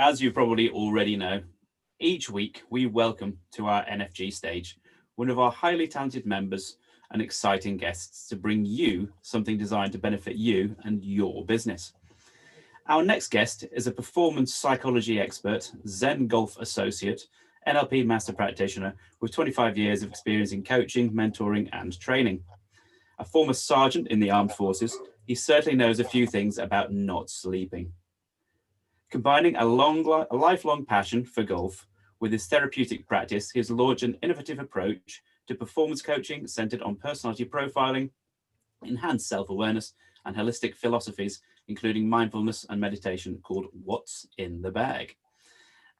As you probably already know, each week we welcome to our NfG stage one of our highly talented members and exciting guests to bring you something designed to benefit you and your business. Our next guest is a performance psychology expert, Zen Golf Associate, NLP Master Practitioner with 25 years of experience in coaching, mentoring, and training. A former sergeant in the armed forces, he certainly knows a few things about not sleeping. Combining a lifelong passion for golf with his therapeutic practice, he has launched an innovative approach to performance coaching centered on personality profiling, enhanced self-awareness, and holistic philosophies, including mindfulness and meditation, called What's in the Bag.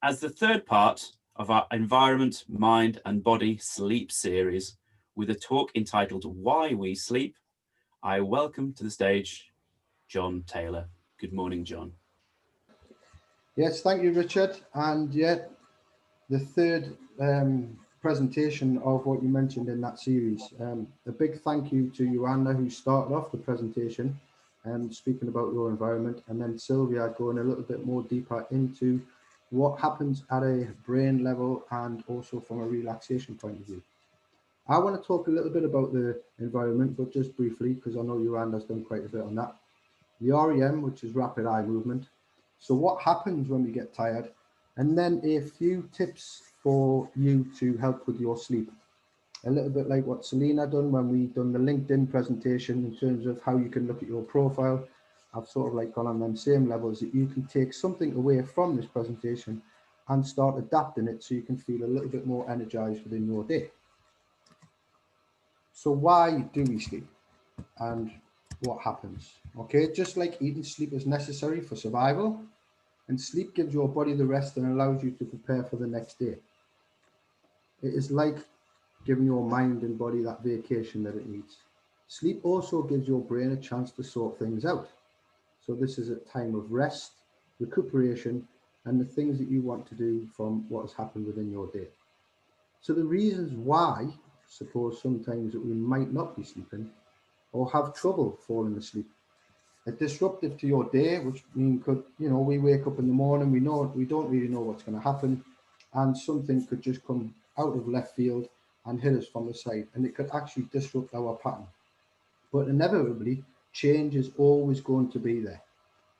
As the third part of our Environment, Mind, and Body Sleep series, with a talk entitled Why We Sleep, I welcome to the stage John Taylor. Good morning, John. Yes, thank you, Richard. And yet, the third presentation of what you mentioned in that series. A big thank you to Joanna, who started off the presentation speaking about your environment, and then Sylvia going a little bit more deeper into what happens at a brain level and also from a relaxation point of view. I want to talk a little bit about the environment, but just briefly, because I know Joanna's done quite a bit on that. The REM, which is rapid eye movement. So what happens when we get tired? And then a few tips for you to help with your sleep. A little bit like what Selena done when we done the LinkedIn presentation in terms of how you can look at your profile. I've sort of like gone on them same levels that you can take something away from this presentation and start adapting it so you can feel a little bit more energized within your day. So why do we sleep and what happens? Okay, just like eating, sleep is necessary for survival, and sleep gives your body the rest and allows you to prepare for the next day. It is like giving your mind and body that vacation that it needs. Sleep also gives your brain a chance to sort things out. So this is a time of rest, recuperation, and the things that you want to do from what has happened within your day. So the reasons why, suppose sometimes that we might not be sleeping or have trouble falling asleep. A disruptive to your day, which mean could, we wake up in the morning, we don't really know what's going to happen, and something could just come out of left field and hit us from the side, and it could actually disrupt our pattern. But inevitably, change is always going to be there.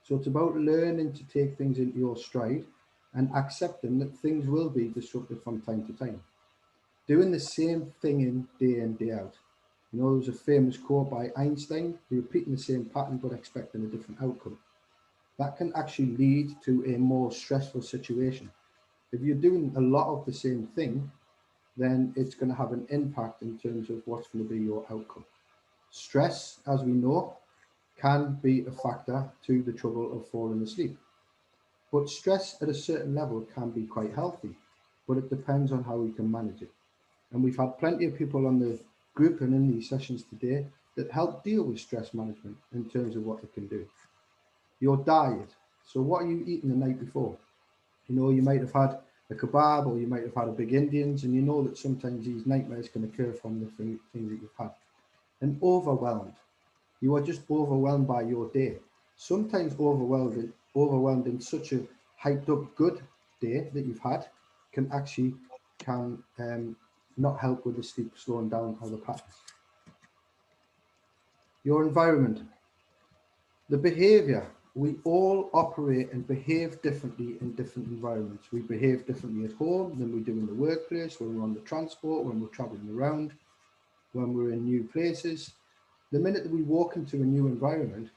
So it's about learning to take things into your stride and accepting that things will be disrupted from time to time. Doing the same thing in day out. There's a famous quote by Einstein, repeating the same pattern but expecting a different outcome. That can actually lead to a more stressful situation. If you're doing a lot of the same thing, then it's going to have an impact in terms of what's going to be your outcome. Stress, as we know, can be a factor to the trouble of falling asleep. But stress at a certain level can be quite healthy, but it depends on how we can manage it. And we've had plenty of people on the group and in these sessions today that help deal with stress management in terms of what they can do. Your diet. So what are you eating the night before? You might have had a kebab or you might have had a big Indians, and you know that sometimes these nightmares can occur from the things that you've had. And overwhelmed. You are just overwhelmed by your day. Sometimes overwhelmed in such a hyped up good day that you've had can not help with the sleep slowing down or the patterns. Your environment. The behavior. We all operate and behave differently in different environments. We behave differently at home than we do in the workplace, when we're on the transport, when we're traveling around, when we're in new places. The minute that we walk into a new environment,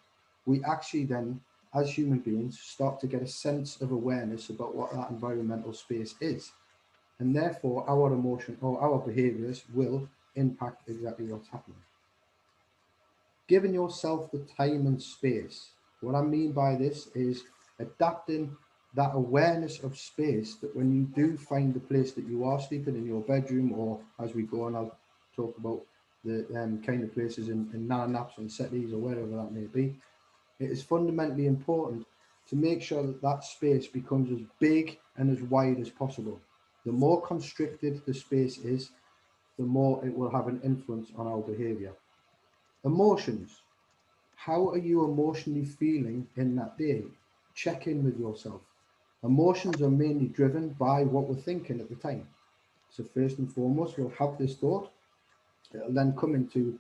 we actually then, as human beings, start to get a sense of awareness about what that environmental space is. And therefore, our emotion or our behaviors will impact exactly what's happening. Giving yourself the time and space. What I mean by this is adapting that awareness of space, that when you do find the place that you are sleeping in your bedroom, or as we go on, I'll talk about the kind of places in nana naps and settees or wherever that may be. It is fundamentally important to make sure that that space becomes as big and as wide as possible. The more constricted the space is, the more it will have an influence on our behavior. Emotions. How are you emotionally feeling in that day? Check in with yourself. Emotions are mainly driven by what we're thinking at the time. So first and foremost, we'll have this thought. It'll then come into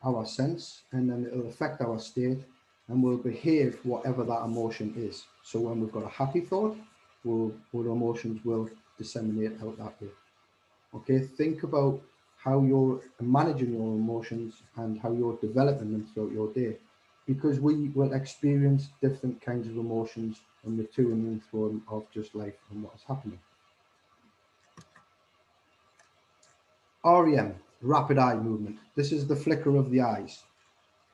our sense, and then it'll affect our state, and we'll behave whatever that emotion is. So when we've got a happy thought, our emotions will disseminate out that way. Okay, think about how you're managing your emotions and how you're developing them throughout your day, because we will experience different kinds of emotions and the to and fro of just life and what is happening. REM, rapid eye movement. This is the flicker of the eyes.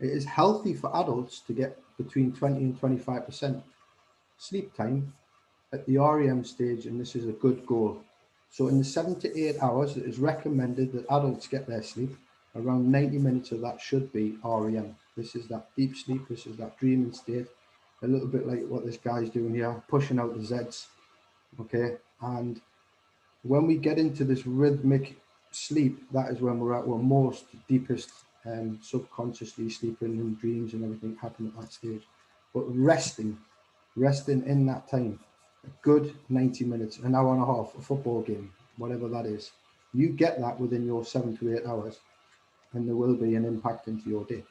It is healthy for adults to get between 20 and 25% sleep time at the REM stage, and this is a good goal. So in the 7 to 8 hours, it is recommended that adults get their sleep. Around 90 minutes of that should be REM. This is that deep sleep, this is that dreaming state, a little bit like what this guy's doing here, pushing out the Zs, okay? And when we get into this rhythmic sleep, that is when we're at our most deepest subconsciously sleeping and dreams and everything happen at that stage. But resting in that time, a good 90 minutes, an hour and a half, a football game, whatever that is, you get that within your 7 to 8 hours, and there will be an impact into your day.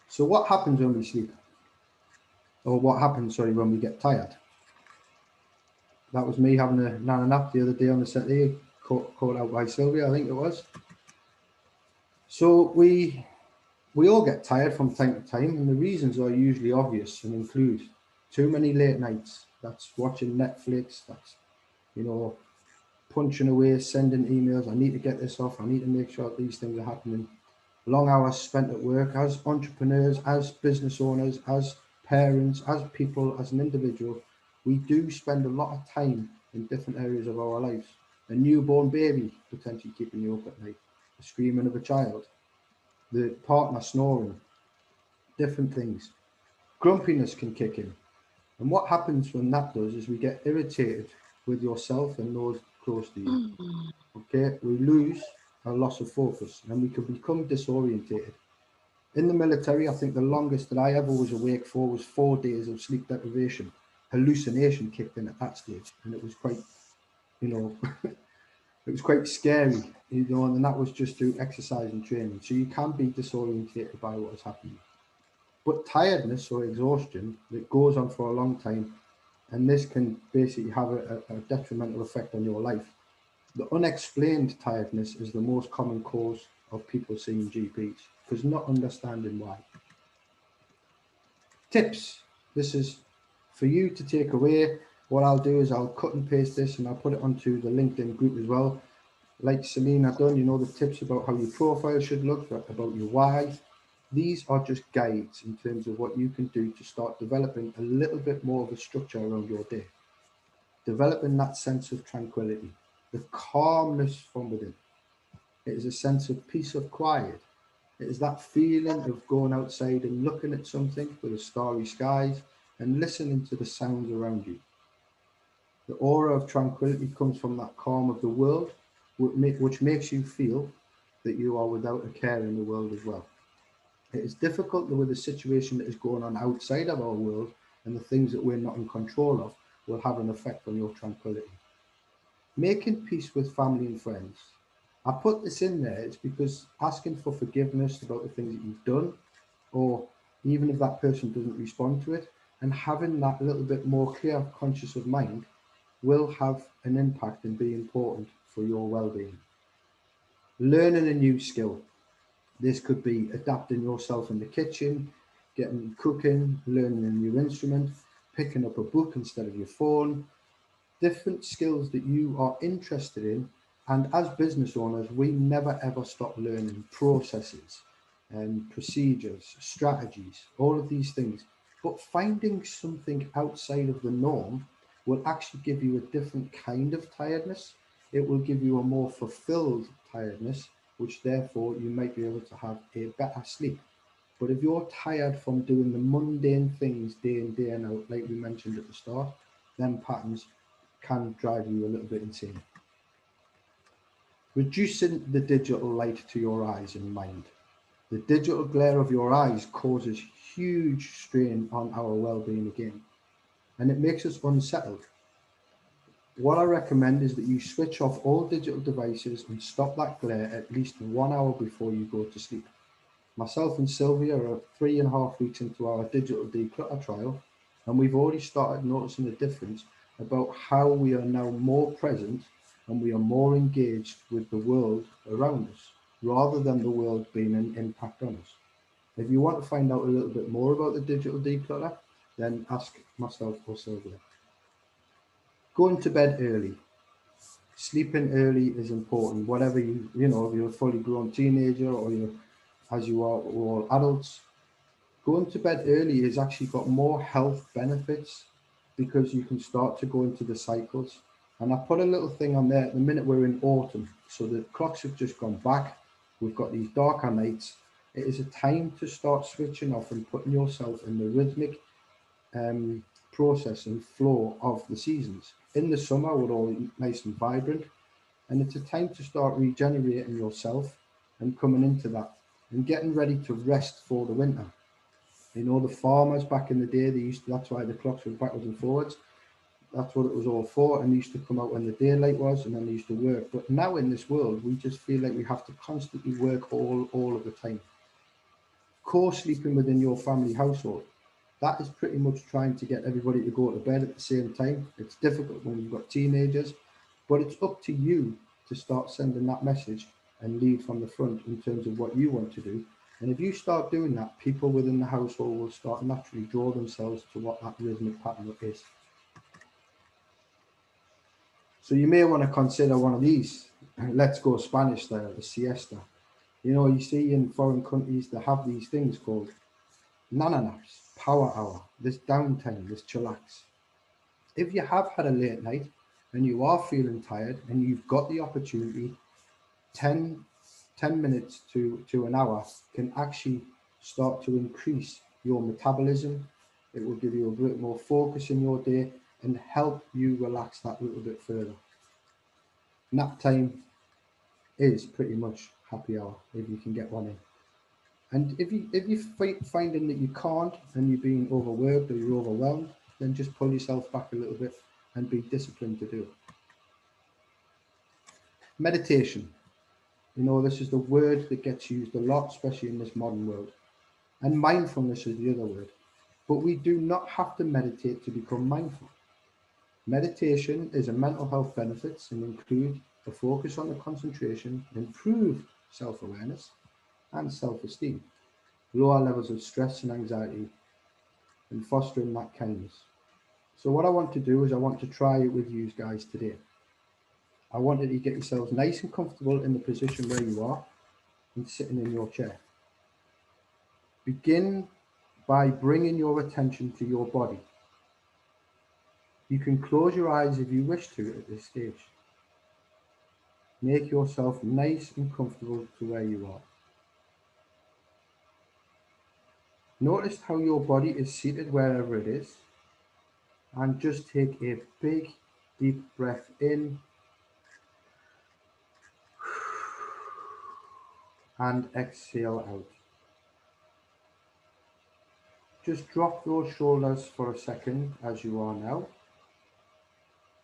So what happens when we sleep? Or what happens, sorry, when we get tired? That was me having a nap the other day on the Saturday, caught out by Sylvia, I think it was. So we all get tired from time to time, and the reasons are usually obvious and include too many late nights. That's watching Netflix, that's, punching away, sending emails. I need to get this off. I need to make sure that these things are happening. Long hours spent at work as entrepreneurs, as business owners, as parents, as people, as an individual. We do spend a lot of time in different areas of our lives. A newborn baby potentially keeping you up at night, the screaming of a child, the partner snoring, different things. Grumpiness can kick in. And what happens when that does is we get irritated with yourself and those close to you. Okay, we lose a loss of focus and we can become disorientated. In the military, I think the longest that I ever was awake for was 4 days of sleep deprivation. Hallucination kicked in at that stage, and it was quite, it was quite scary, and that was just through exercise and training. So you can be disorientated by what is happening. But tiredness or exhaustion that goes on for a long time, and this can basically have a detrimental effect on your life. The unexplained tiredness is the most common cause of people seeing GPs because not understanding why. Tips. This is for you to take away. What I'll do is I'll cut and paste this and I'll put it onto the LinkedIn group as well. Like Celine had done, the tips about how your profile should look, about your why. These are just guides in terms of what you can do to start developing a little bit more of a structure around your day. Developing that sense of tranquility, the calmness from within. It is a sense of peace, of quiet. It is that feeling of going outside and looking at something with the starry skies and listening to the sounds around you. The aura of tranquility comes from that calm of the world, which makes you feel that you are without a care in the world as well. It is difficult with the situation that is going on outside of our world, and the things that we're not in control of will have an effect on your tranquility. Making peace with family and friends. I put this in there, it's because asking for forgiveness about the things that you've done, or even if that person doesn't respond to it, and having that little bit more clear conscious of mind will have an impact and be important for your well-being. Learning a new skill. This could be adapting yourself in the kitchen, getting cooking, learning a new instrument, picking up a book instead of your phone, different skills that you are interested in. And as business owners, we never ever stop learning processes and procedures, strategies, all of these things. But finding something outside of the norm will actually give you a different kind of tiredness. It will give you a more fulfilled tiredness, which therefore you might be able to have a better sleep. But if you're tired from doing the mundane things day in, day out, like we mentioned at the start, then patterns can drive you a little bit insane. Reducing the digital light to your eyes and mind. The digital glare of your eyes causes huge strain on our well-being again. and it makes us unsettled. What I recommend is that you switch off all digital devices and stop that glare at least 1 hour before you go to sleep. Myself and Sylvia are 3.5 weeks into our digital declutter trial, and we've already started noticing a difference about how we are now more present and we are more engaged with the world around us, rather than the world being an impact on us. If you want to find out a little bit more about the digital declutter, then ask myself or Sylvia. Going to bed early. Sleeping early is important, whatever you know, if you're a fully grown teenager or you're, as you are, we're all adults. Going to bed early has actually got more health benefits because you can start to go into the cycles. And I put a little thing on there at the minute we're in autumn. So the clocks have just gone back. We've got these darker nights. It is a time to start switching off and putting yourself in the rhythmic process and flow of the seasons. In the summer, we're all nice and vibrant. And it's a time to start regenerating yourself and coming into that and getting ready to rest for the winter. You know, the farmers back in the day, that's why the clocks were backwards and forwards. That's what it was all for. And they used to come out when the daylight was, and then they used to work. But now in this world, we just feel like we have to constantly work all of the time. Co-sleeping within your family household. That is pretty much trying to get everybody to go to bed at the same time. It's difficult when you've got teenagers, but it's up to you to start sending that message and lead from the front in terms of what you want to do. And if you start doing that, people within the household will start naturally draw themselves to what that rhythmic pattern is. So you may want to consider one of these. Let's go Spanish style, the siesta. You know, you see in foreign countries, they have these things called nana naps, power hour, this downtime, this chillax. If you have had a late night and you are feeling tired and you've got the opportunity, 10 minutes to an hour can actually start to increase your metabolism. It will give you a bit more focus in your day and help you relax that little bit further. Nap time is pretty much happy hour if you can get one in. And if you're finding that you can't and you're being overworked or you're overwhelmed, then just pull yourself back a little bit and be disciplined to do it. Meditation. You know, this is the word that gets used a lot, especially in this modern world. And mindfulness is the other word. But we do not have to meditate to become mindful. Meditation is a mental health benefits and include a focus on the concentration, improved self-awareness and self-esteem, lower levels of stress and anxiety, and fostering that kindness. So what I want to do is I want to try it with you guys today. I want you to get yourselves nice and comfortable in the position where you are and sitting in your chair. Begin by bringing your attention to your body. You can close your eyes if you wish to at this stage. Make yourself nice and comfortable to where you are. Notice how your body is seated wherever it is, and just take a big deep breath in and exhale out. Just drop those shoulders for a second as you are now,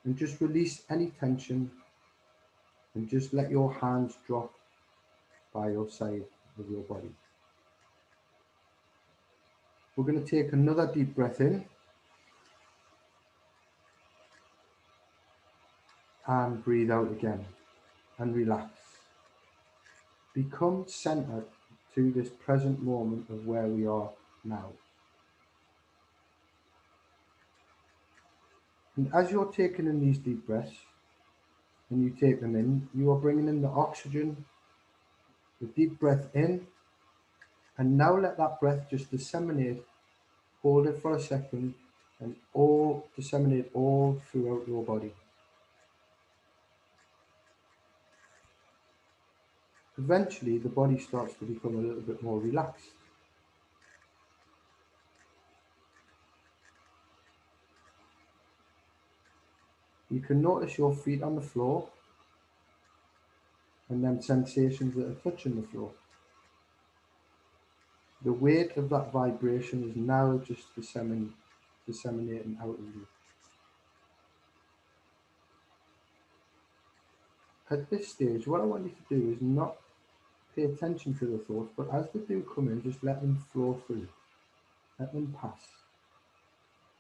and just release any tension and just let your hands drop by your side of your body. We're going to take another deep breath in and breathe out again and relax. Become centered to this present moment of where we are now. And as you're taking in these deep breaths and you take them in, you are bringing in the oxygen, the deep breath in, and now let that breath just disseminate. Hold it for a second and disseminate all throughout your body. Eventually, the body starts to become a little bit more relaxed. You can notice your feet on the floor and then sensations that are touching the floor. The weight of that vibration is now just disseminating disseminating out of you. At this stage, what I want you to do is not pay attention to the thoughts, but as they do come in, just let them flow through. Let them pass.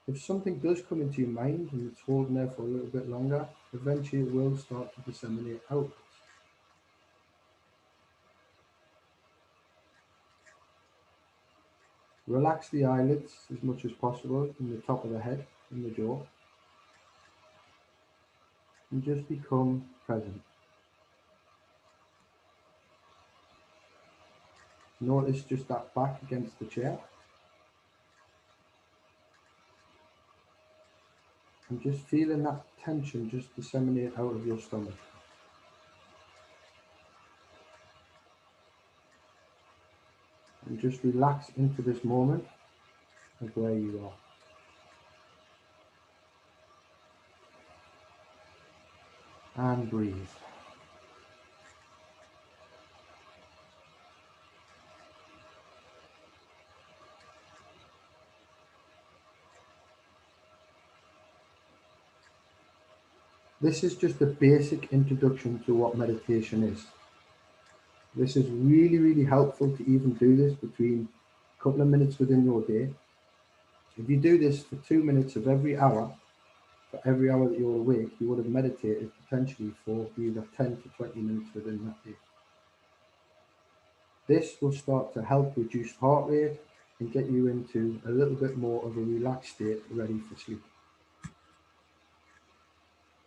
If something does come into your mind and it's holding there for a little bit longer, eventually it will start to disseminate outwards. Relax the eyelids as much as possible in the top of the head, in the jaw, and just become present. Notice just that back against the chair, and just feeling that tension just disseminate out of your stomach. And just relax into this moment of where you are. And breathe. This is just a basic introduction to what meditation is. This is really, really helpful to even do this between a couple of minutes within your day. If you do this for 2 minutes of every hour, for every hour that you're awake, you would have meditated potentially for either 10 to 20 minutes within that day. This will start to help reduce heart rate and get you into a little bit more of a relaxed state, ready for sleep.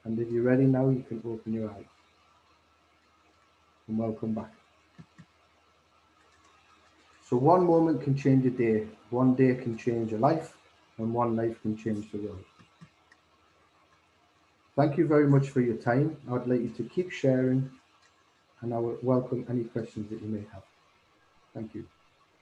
And if you're ready now, you can open your eyes. And welcome back. So one moment can change a day, one day can change a life, and one life can change the world. Thank you very much for your time. I would like you to keep sharing, and I will welcome any questions that you may have. Thank you.